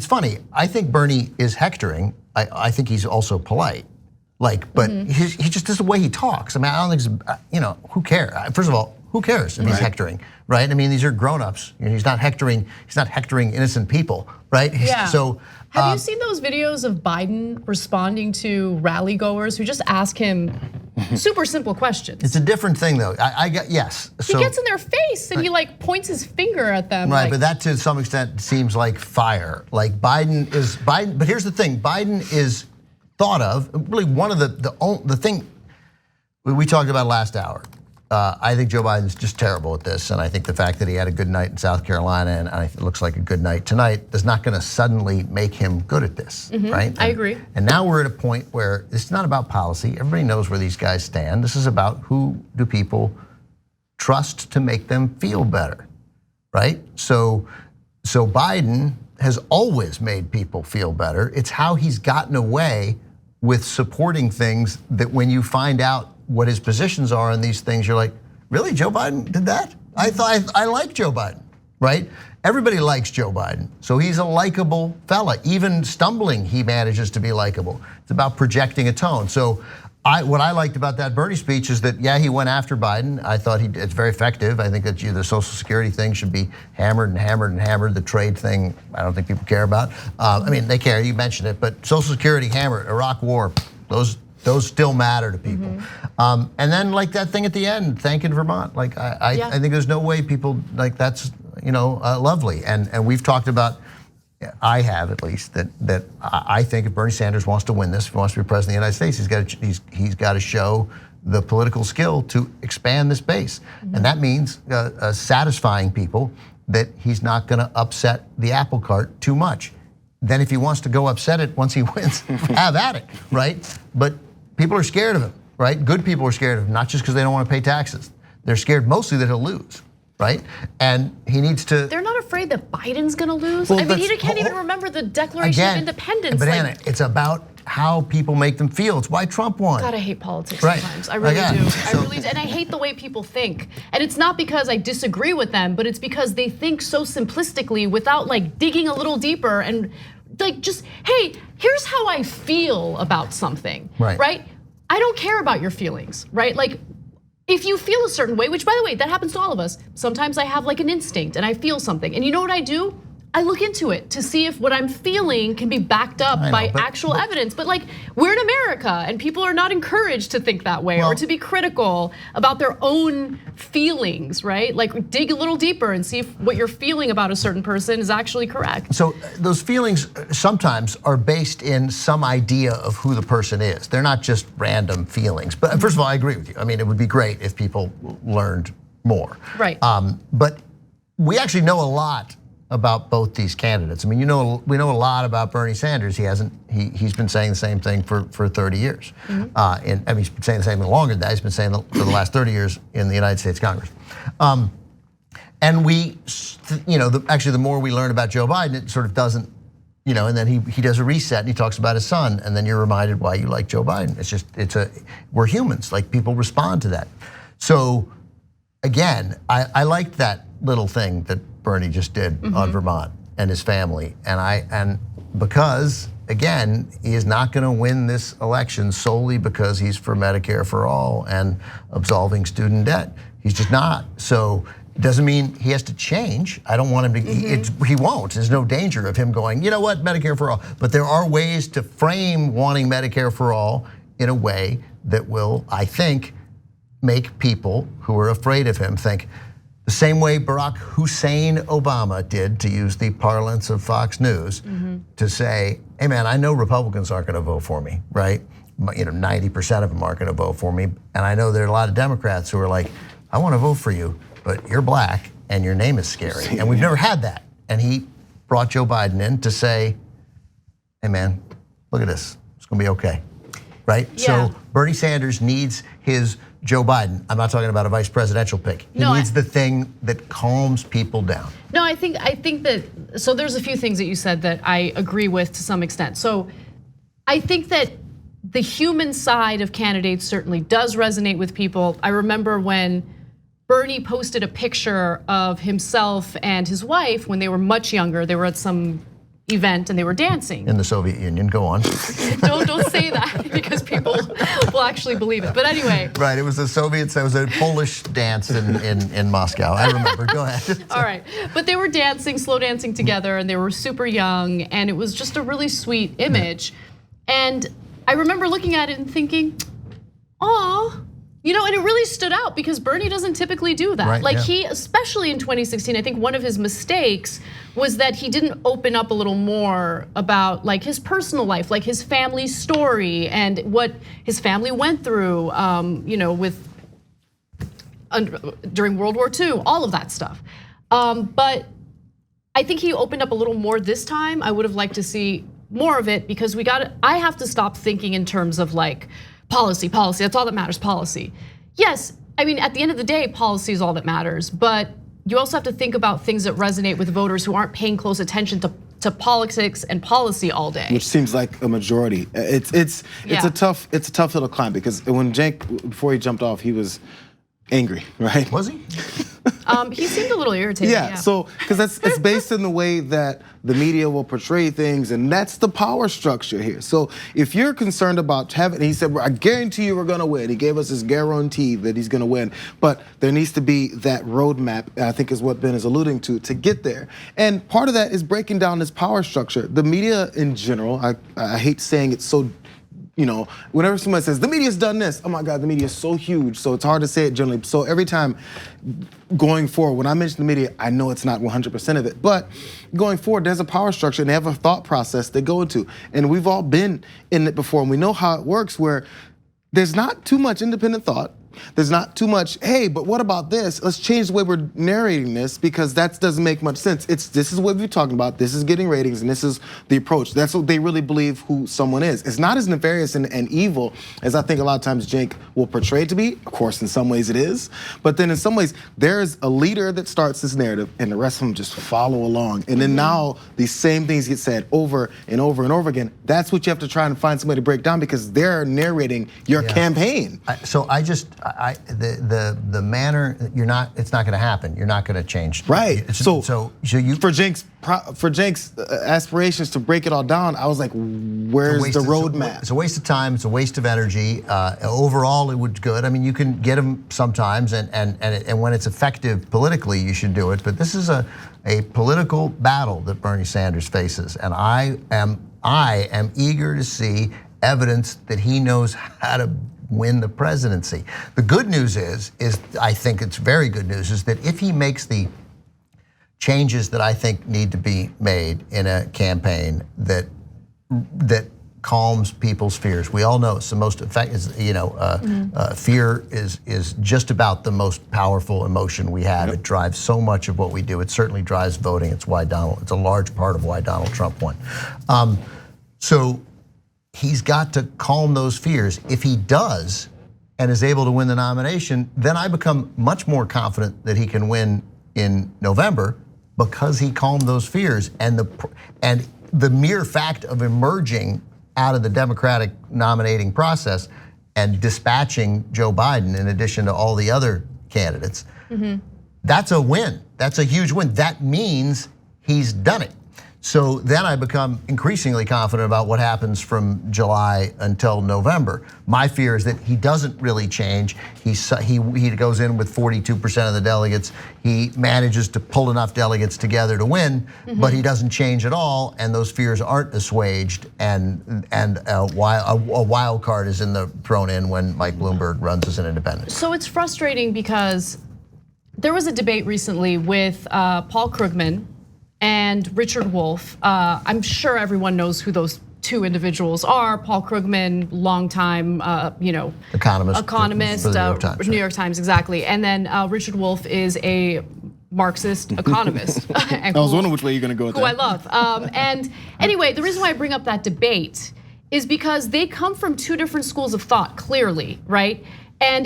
funny. I think Bernie is hectoring. I think he's also polite. But he just is the way he talks. I mean, I don't think who cares? First of all, who cares if he's hectoring, right? I mean, these are grown-ups. He's not hectoring innocent people, right? Yeah. So have you seen those videos of Biden responding to rally goers who just ask him super simple questions? It's a different thing though. Yes. He gets in their face and he points his finger at them. Right, but that to some extent seems like fire. Like Biden, but here's the thing, Biden is thought of, really one of the thing we talked about last hour. I think Joe Biden's just terrible at this, and I think the fact that he had a good night in South Carolina and it looks like a good night tonight is not going to suddenly make him good at this, right? I agree. And now we're at a point where it's not about policy. Everybody knows where these guys stand. This is about who do people trust to make them feel better, right? So Biden has always made people feel better. It's how he's gotten away with supporting things that when you find out what his positions are on these things, you're like, really, Joe Biden did that? I thought I like Joe Biden, right? Everybody likes Joe Biden, so he's a likable fella. Even stumbling, he manages to be likable. It's about projecting a tone. So what I liked about that Bernie speech is that, yeah, he went after Biden. I thought it's very effective. I think that the Social Security thing should be hammered and hammered and hammered. The trade thing, I don't think people care about. I mean, they care, you mentioned it, but Social Security hammered, Iraq war, those still matter to people. And then that thing at the end, thanking Vermont. I think there's no way people, that's lovely. And we've talked about, I have at least, that I think if Bernie Sanders wants to win this, if he wants to be president of the United States, he's got to show the political skill to expand this base. And that means satisfying people that he's not gonna upset the apple cart too much. Then if he wants to go upset it once he wins, have at it, right? But people are scared of him, right? Good people are scared of him, not just because they don't want to pay taxes. They're scared mostly that he'll lose, right? And he needs to. They're not afraid that Biden's gonna lose. Well, I mean, he can't even remember the Declaration of Independence. But Anna, it's about how people make them feel. It's why Trump won. God, I hate politics sometimes. I really do. I really do. And I hate the way people think. And it's not because I disagree with them, but it's because they think so simplistically without digging a little deeper and just, hey, here's how I feel about something, right? I don't care about your feelings, right? If you feel a certain way, which by the way, that happens to all of us. Sometimes I have an instinct and I feel something. And you know what I do? I look into it to see if what I'm feeling can be backed up by actual evidence. But we're in America and people are not encouraged to think that way or to be critical about their own feelings, right? Dig a little deeper and see if what you're feeling about a certain person is actually correct. So those feelings sometimes are based in some idea of who the person is. They're not just random feelings. But first of all, I agree with you. I mean, it would be great if people learned more. Right. But we actually know a lot about both these candidates. I mean, we know a lot about Bernie Sanders. He's been saying the same thing for 30 years. And he's been saying the same thing longer than that. He's been saying for the last 30 years in the United States Congress. And actually the more we learn about Joe Biden, it sort of doesn't, and then he does a reset and he talks about his son, and then you're reminded why you like Joe Biden. We're humans, people respond to that. So again, I liked that little thing that Bernie just did on Vermont and his family, and because again, he is not going to win this election solely because he's for Medicare for all and absolving student debt. He's just not. So it doesn't mean he has to change. I don't want him to. He won't. There's no danger of him going, you know what, Medicare for all. But there are ways to frame wanting Medicare for all in a way that will, I think, make people who are afraid of him think. The same way Barack Hussein Obama did, to use the parlance of Fox News, to say, hey man, I know Republicans aren't gonna vote for me, right? 90% of them aren't gonna vote for me. And I know there are a lot of Democrats who are like, I wanna vote for you, but you're black and your name is scary. And we've never had that. And he brought Joe Biden in to say, hey man, look at this, it's gonna be okay, right? Yeah. So Bernie Sanders needs his Joe Biden. I'm not talking about a vice presidential pick. He needs the thing that calms people down. No, I think that, so there's a few things that you said that I agree with to some extent. So I think that the human side of candidates certainly does resonate with people. I remember when Bernie posted a picture of himself and his wife when they were much younger. They were at some event and they were dancing. In the Soviet Union, go on. Don't say that because people will actually believe it. But anyway. Right, it was the Soviets, it was a Polish dance in Moscow. I remember, go ahead. All right, but they were dancing, slow dancing together, and they were super young, and it was just a really sweet image. And I remember looking at it and thinking, aw. And it really stood out because Bernie doesn't typically do that. Right, like he, especially in 2016, I think one of his mistakes was that he didn't open up a little more about like his personal life, like his family story and what his family went through, during World War II, all of that stuff. But I think he opened up a little more this time. I would have liked to see more of it because I have to stop thinking in terms of like, policy, that's all that matters, policy. Yes, I mean, at the end of the day, policy is all that matters, but you also have to think about things that resonate with voters who aren't paying close attention to politics and policy all day. Which seems like a majority. It's a tough hill to climb because when Cenk, before he jumped off, he was angry, right? Was he? He seemed a little irritated. Yeah. So because it's based in the way that the media will portray things, and that's the power structure here. So if you're concerned about having, he said, I guarantee you we're gonna win. He gave us this guarantee that he's gonna win, but there needs to be that roadmap, I think is what Ben is alluding to get there. And part of that is breaking down this power structure. The media in general, I hate saying it's so, whenever somebody says the media's done this, oh my God, the media is so huge, so it's hard to say it generally. So every time going forward, when I mention the media, I know it's not 100% of it, but going forward, there's a power structure and they have a thought process they go into. And we've all been in it before and we know how it works where there's not too much independent thought. There's not too much, hey, but what about this? Let's change the way we're narrating this because that doesn't make much sense. This is what we're talking about. This is getting ratings and this is the approach. That's what they really believe who someone is. It's not as nefarious and evil as I think a lot of times Cenk will portray it to be. Of course, in some ways it is. But then in some ways, there's a leader that starts this narrative and the rest of them just follow along. And then now these same things get said over and over and over again. That's what you have to try and find somebody to break down because they're narrating your campaign. The manner it's not going to happen. You're not going to change. Right. So you for Cenk's aspirations to break it all down, I was like, where's the roadmap? It's a waste of time. It's a waste of energy. Overall, it would good. I mean, you can get them sometimes, and when it's effective politically, you should do it. But this is a political battle that Bernie Sanders faces, and I am eager to see evidence that he knows how to win the presidency. The good news is I think it's very good news, is that if he makes the changes that I think need to be made in a campaign that calms people's fears. We all know it's the most effective, fear is just about the most powerful emotion we have. It drives so much of what we do. It certainly drives voting. It's a large part of why Donald Trump won. So he's got to calm those fears. If he does and is able to win the nomination, then I become much more confident that he can win in November because he calmed those fears. And the mere fact of emerging out of the Democratic nominating process and dispatching Joe Biden in addition to all the other candidates, that's a win. That's a huge win. That means he's done it. So then I become increasingly confident about what happens from July until November. My fear is that he doesn't really change. He goes in with 42% of the delegates. He manages to pull enough delegates together to win, but he doesn't change at all, and those fears aren't assuaged. And a wild card is thrown in when Mike Bloomberg runs as an independent. So it's frustrating because there was a debate recently with Paul Krugman and Richard Wolff. I'm sure everyone knows who those two individuals are. Paul Krugman, longtime, economist for the New York Times, exactly. And then Richard Wolff is a Marxist economist. I was wondering which way you're gonna go with that. Who I love. And anyway, the reason why I bring up that debate is because they come from two different schools of thought, clearly, right? And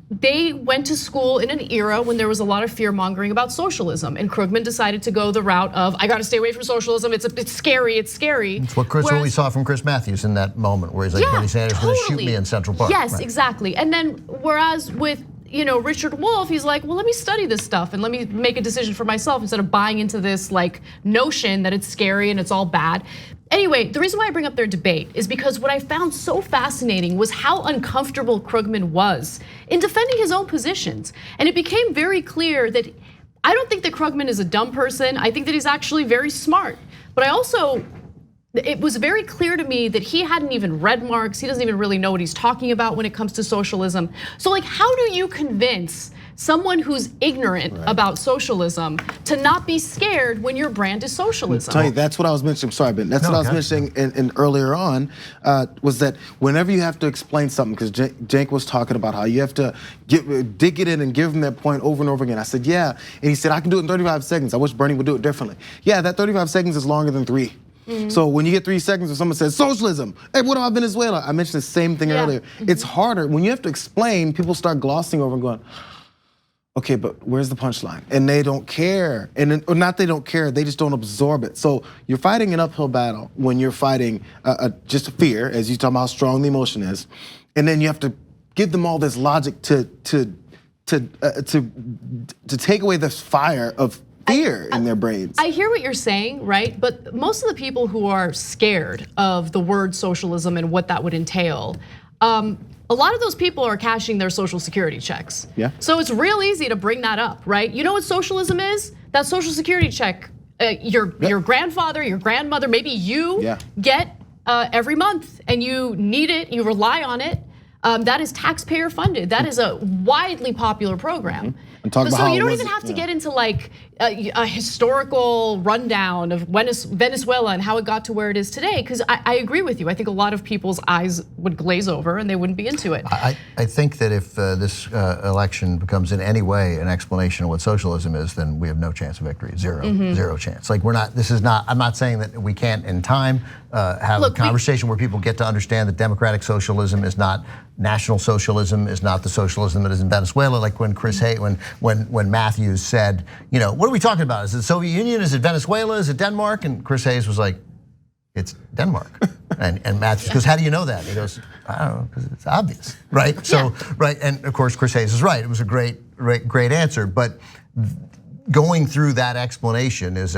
they went to school in an era when there was a lot of fear mongering about socialism, and Krugman decided to go the route of, I got to stay away from socialism. It's scary. It's scary. It's what we saw from Chris Matthews in that moment, where he's like, Bernie Sanders is going to shoot me in Central Park. Yes, exactly. And then whereas with Richard Wolff, he's like, well, let me study this stuff and let me make a decision for myself instead of buying into this like notion that it's scary and it's all bad. Anyway, the reason why I bring up their debate is because what I found so fascinating was how uncomfortable Krugman was in defending his own positions. And it became very clear that I don't think that Krugman is a dumb person. I think that he's actually very smart. But it was very clear to me that he hadn't even read Marx. He doesn't even really know what he's talking about when it comes to socialism. So like, how do you convince someone who's ignorant about socialism to not be scared when your brand is socialism? Tell you, that's what I was mentioning. Sorry, Ben. That's what I was mentioning in earlier on, was that whenever you have to explain something, because Cenk was talking about how you have to dig it in and give him that point over and over again. I said, yeah, and he said, I can do it in 35 seconds. I wish Bernie would do it differently. Yeah, that 35 seconds is longer than 3. So when you get 3 seconds and someone says socialism, hey, what about Venezuela? I mentioned the same thing earlier. It's harder when you have to explain. People start glossing over and going, okay, but where's the punchline? And they don't care, or not they don't care, they just don't absorb it. So you're fighting an uphill battle when you're fighting just fear, as you talk about how strong the emotion is, and then you have to give them all this logic to take away this fire of fear in their brains. I hear what you're saying, right? But most of the people who are scared of the word socialism and what that would entail, a lot of those people are cashing their Social Security checks. Yeah. So it's real easy to bring that up, right? You know what socialism is? That Social Security check your grandfather, your grandmother, maybe you get every month, and you need it, you rely on it. That is taxpayer funded. That is a widely popular program. So you don't even have to get into like a historical rundown of Venezuela and how it got to where it is today, because I agree with you. I think a lot of people's eyes would glaze over and they wouldn't be into it. I think that if this election becomes in any way an explanation of what socialism is, then we have no chance of victory. Zero chance. Like I'm not saying that we can't in time have a conversation where people get to understand that democratic socialism is not national socialism, is not the socialism that is in Venezuela. Like when when Matthews said, what are we talking about? Is it the Soviet Union? Is it Venezuela? Is it Denmark? And Chris Hayes was like, it's Denmark. And Matthews goes, how do you know that? And he goes, I don't know, because it's obvious, right? So, right, and of course Chris Hayes is right. It was a great answer, but going through that explanation is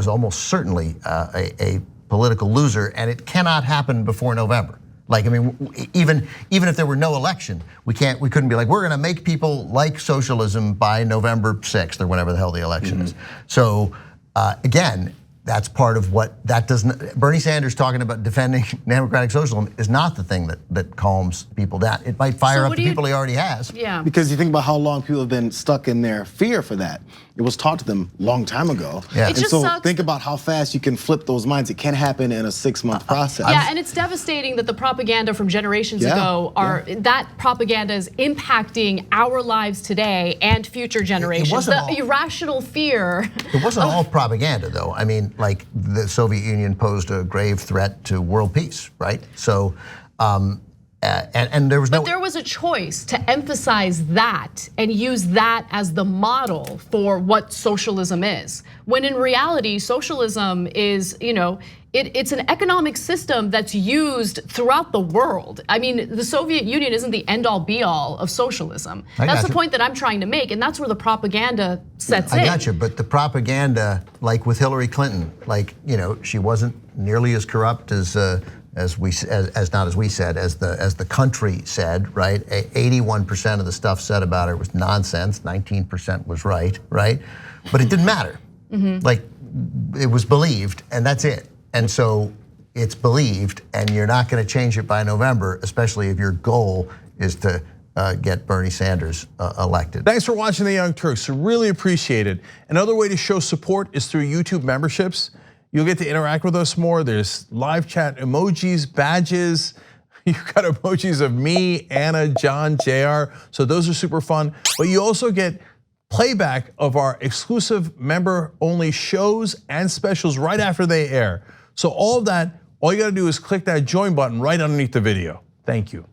almost certainly a political loser, and it cannot happen before November. Like, I mean, even if there were no election, we couldn't be like, we're gonna make people like socialism by November 6th or whenever the hell the election is. So again, that's part of what that doesn't. Bernie Sanders talking about defending democratic socialism is not the thing that calms people down. It might fire up the people he already has. Yeah. Because you think about how long people have been stuck in their fear for that. It was taught to them a long time ago. Yeah. It and just so sucks. Think about how fast you can flip those minds. It can't happen in a 6-month process. Yeah, and it's devastating that the propaganda from generations ago that propaganda is impacting our lives today and future generations. The irrational fear. It wasn't all propaganda, though. I mean, like the Soviet Union posed a grave threat to world peace, right? So, and there was no. But there was a choice to emphasize that and use that as the model for what socialism is. When in reality, socialism is, it's an economic system that's used throughout the world. I mean, the Soviet Union isn't the end all be all of socialism. That's the point that I'm trying to make, and that's where the propaganda sets in. I got you, but the propaganda, like with Hillary Clinton, like, she wasn't nearly as corrupt as the country said, right? 81% of the stuff said about her was nonsense, 19% was right? But it didn't matter. Like, it was believed, and that's it. And so it's believed, and you're not gonna change it by November, especially if your goal is to get Bernie Sanders elected. Thanks for watching The Young Turks, really appreciate it. Another way to show support is through YouTube memberships. You'll get to interact with us more. There's live chat emojis, badges. You've got emojis of me, Anna, John, Jayar. So those are super fun. But you also get playback of our exclusive member-only shows and specials right after they air. So all of that, all you gotta do is click that join button right underneath the video. Thank you.